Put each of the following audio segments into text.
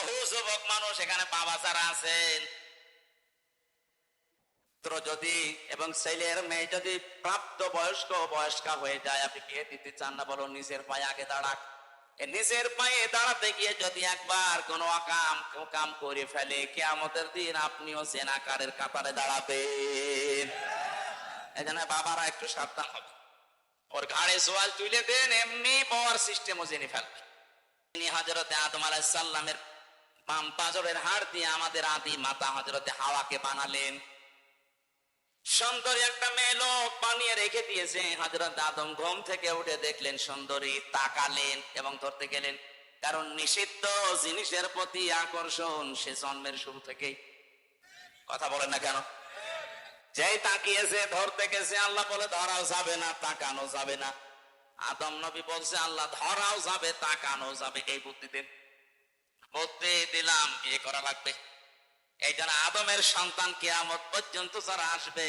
বহু যুবক মানুষ এখানে বাবা যারা আছেন, যদি এবং ছেলের মেয়ে যদি প্রাপ্ত বয়স্ক বয়স্কা হয়ে যায়, আপনি বিয়ে দিতে চান না, বলো নিজের পায়ে আগে দাঁড়াক। নিজের পায়ে দাঁড়াতে গিয়ে যদি একবার কোনো কাম করে ফেলে, কিয়ামতের দিন আপনিও জেনাকারের কাতারে দাঁড়াবেন। এই জন্য বাবারা একটু সাবধান হবে। ওর ঘাড়ে সোয়াল তুলে দেন, এমনি পাওয়ার সিস্টেমও জেনে ফেলবে। তিনি হযরতে আদম আলাইহিস সালামের বাম পাজরের হাড় দিয়ে আমাদের আদি মাতা হযরতে হাওয়াকে বানালেন। সুন্দরী একটা মেয়ে লোক বানিয়ে রেখে দিয়েছে। হযরত আদম ঘুম থেকে উঠে দেখলেন সুন্দরী, তাকালেন এবং ধরতে গেলেন। কারণ নিষিদ্ধ জিনিসের প্রতি আকর্ষণ সে জন্মের শুরু থেকেই। কথা বলেন না কেন? যেই তাকিয়েছে, ধরতে গেছে, আল্লাহ বলে ধরাও যাবে না, তাকানো যাবে না। আদম নবী বলছে আল্লাহ ধরাও যাবে, তাকানো যাবে। এই বুদ্ধি দেন। বুদ্ধি দিলাম, বিয়ে করা লাগবে। এই জন্য আদমের সন্তান কিয়ামত পর্যন্ত যারা আসবে,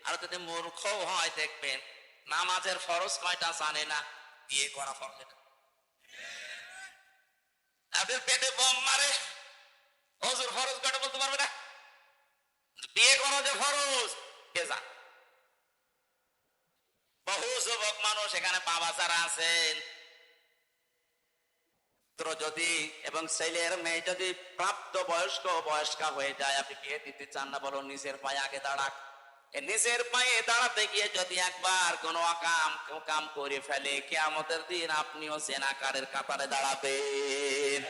আর যদি মূর্খ হয় দেখবেন নামাজের ফরজ কয়টা জানে না, বিয়ে করা ফরজ। আপনার পেটে বোম মারে, হুজুর ফরজ কয়টা বলতে পারবে না, বিয়ে করা যে ফরজ কে জান। বহু যুবক মানুষ এখানে বাবা যারা আছেন, যদি এবং ছেলের মেয়ে যদি প্রাপ্ত বয়স্ক বয়স্কা হয়ে যায়, আপনি বিয়ে দিতে চান না, বলো নিজের পায়ে আগে দাঁড়াক। নিজের পায়ে দাঁড়াতে গিয়ে যদি একবার কোনো কাম করে ফেলে, কিয়ামতের দিন আপনিও জেনাকারের কাতারে দাঁড়াবেন।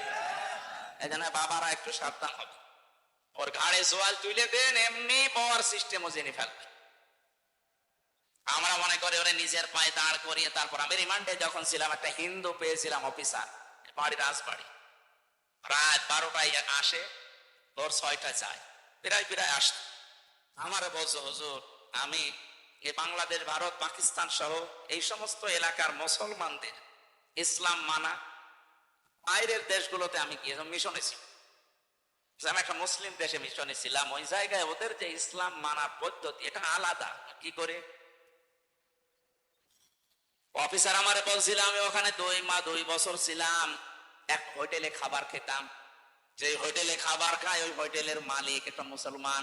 এই জন্য বাবারা একটু সাবধান হবে। ওর ঘাড়ে সোয়াল তুলে দেন, এমনি পাওয়ার সিস্টেমও জেনে ফেলবে। আমরা মনে করি ওরে নিজের পায়ে দাঁড় করিয়ে, তারপর আমি রিমান্ডে যখন ছিলাম একটা হিন্দু পেয়েছিলাম অফিসার, বাড়ি রাজবাড়ি, রাত 12টায় আসে, ওর 6টায় যায়, প্রায় আসত। আমার বলছে হুজুর, আমি এই বাংলাদেশ, ভারত, পাকিস্তান সহ এই সমস্ত এলাকার মুসলমানদের ইসলাম মানা বাইরের দেশগুলোতে আমি গিয়ে মিশনে ছিলাম। আমি একটা মুসলিম দেশে মিশনে ছিলাম, ওই জায়গায় ওদের যে ইসলাম মানার পদ্ধতি এটা আলাদা। কি করে? অফিসার আমারে বলছিল, আমি ওখানে 2 বছর ছিলাম, এক হোটেলে খাবার খেতাম। যে হোটেলে খাবার খায় ওই হোটেলের মালিক একটা মুসলমান,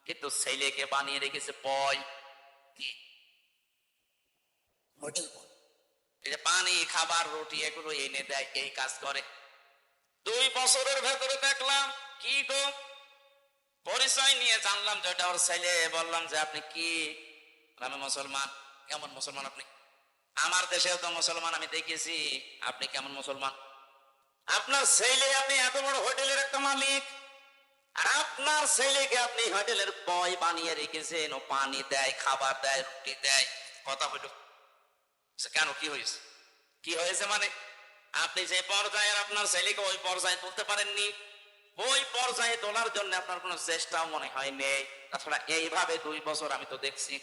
কিন্তু ছেলেকে বানিয়ে রেখেছে বয়। হোটেল বয়, এই যে পানি, খাবার, রুটি এগুলো এনে দেয়, এই কাজ করে। 2 বছরের ভেতরে দেখলাম কি গো, পরিচয় নিয়ে জানলাম যে ওটা ওর ছেলে। বললাম যে আপনি কি? আমি মুসলমান। কেমন মুসলমান আপনি? আমার দেশেও তো মুসলমান আমি দেখেছি, আপনি কেমন মুসলমান? আপনার ছেলে, আপনি এত বড় হোটেলের একটা মালিক, আর আপনার ছেলেকে আপনি হোটেলের বয় বানিয়ে রেখেছেন। ও পানি দেয়, খাবার দেয়, রুটি দেয়। কথা হইল কেন? কি হয়েছে? কি হয়েছে মানে আপনি যে পর্যায়ে আপনার ছেলেকে ওই পর্যায়ে তুলতে পারেননি, ওই পর্যায়ে তোলার জন্য আপনার কোনো চেষ্টাও মনে হয় নেই। তাছাড়া এইভাবে 2 বছর আমি তো দেখছি।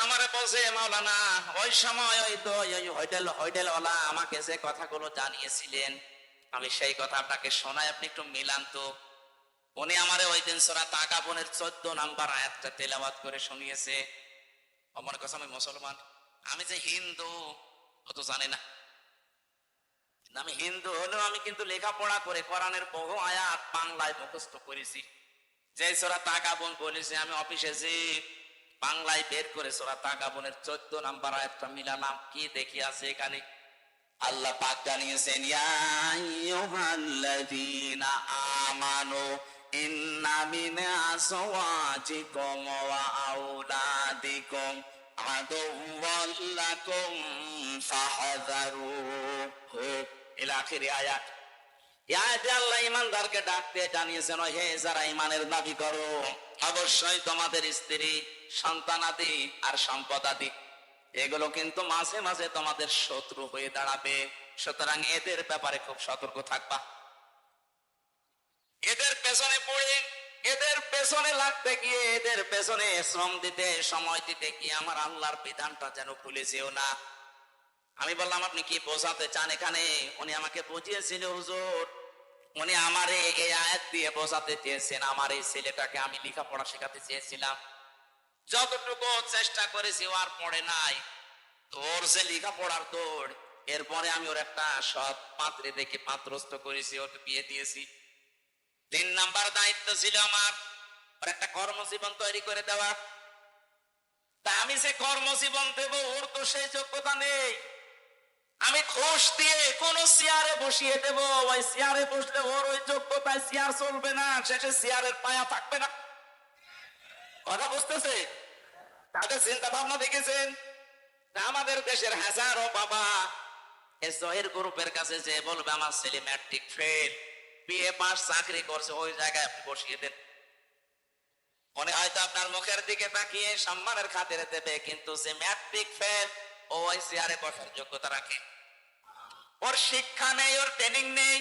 আমারে বলছে মাওলানা, ওই সময় ওই তো হোটেলওয়ালা আমাকে যে কথাগুলো জানিয়েছিলেন, আমি সেই কথা আপনাকে শোনাই, আপনি একটু মিলান তো। উনি আমারে ওই দিন সূরা তাগাবুনের 14 নম্বর আয়াতটা তেলাওয়াত করে শুনিয়েছে। ও মনে করছে আমি মুসলমান, আমি যে হিন্দু ও তো জানে না। আমি হিন্দু হলেও আমি কিন্তু লেখাপড়া করে কোরআনের বহু আয়াত বাংলায় মুখস্থ করেছি। যে সূরা তাগাবুন বলেছে, আমি অফিসে যে বাংলায় বের করে সূরা তাগাবুনের 14 নম্বর আয়াতটা মিলালাম। কি দেখি আছে এখানে? আল্লাহ পাক জানিয়েছেন, ইয়া আইয়ুহাল্লাযীনা আমানু ইন্না মিন আসওয়াজিকুম ওয়া আওলাদিকুম আদুওয়াল লাকুম ফাহযারুহু ইলা আখিরি আয়াত। আল্লাহ ইমানদারকে ডাকতে জানিয়েছেন, হে যারা ইমানের দাবি করো, অবশ্যই তোমাদের স্ত্রী, সন্তানাদি আর সম্পদাদি এগুলো কিন্তু মাঝে মাঝে তোমাদের শত্রু হয়ে দাঁড়াবে। সুতরাং এদের ব্যাপারে খুব সতর্ক থাকবা। এদের পেছনে পড়ে, এদের পেছনে লাগতে গিয়ে, এদের পেছনে শ্রম দিতে, সময় দিতে গিয়ে আমার আল্লাহর বিধানটা যেন ভুলে যেও না। আমি বললাম আপনি কি বোঝাতে চান এখানে? উনি আমাকে বুঝিয়েছিল হুজুর, উনি আমারে এই আয়াত দিয়ে বোঝাতে চেয়েছেন, আমার এই ছেলেটাকে আমি লেখাপড়া শেখাতে চেয়েছিলাম, যতটুকু চেষ্টা করেছি আর পড়ে নাই। তোর যে লেখাপড়ার দৌড়, এরপরে আমি ওর একটা সৎ পাত্রে দেখে পাত্রস্থ করেছি, ওকে বিয়ে দিয়েছি। 3 নাম্বার দায়িত্ব ছিল আমার ওর একটা কর্মজীবন তৈরি করে দেওয়া। তা আমি যে কর্মজীবন দেব, ওর তো সেই যোগ্যতা নেই। আমি ঘুষ দিয়ে কোন চেয়ারে বসিয়ে দেব, ওই চেয়ারে বসলে ওর ওই যোগ্যতায় চেয়ার চলবে না, শেষে চেয়ারের পায়া থাকবে না। কথা বুঝতেছে? তাদের চিন্তা ভাবনা দেখেছেন? আমাদের দেশের হাজারো বাবা জয়ের গ্রুপের কাছে যে বলবে আমার ছেলে ম্যাট্রিক ফেল, বিএ পাস, চাকরি করছে, ওই জায়গায় আপনি বসিয়ে দেন। মনে হয়তো আপনার মুখের দিকে তাকিয়ে সম্মানের খাতিরে দেবে, কিন্তু যে ম্যাট্রিক ফেল ও ওই চেয়ারে বসার যোগ্যতা রাখে। ওর শিক্ষা নেই, ওর ট্রেনিং নেই,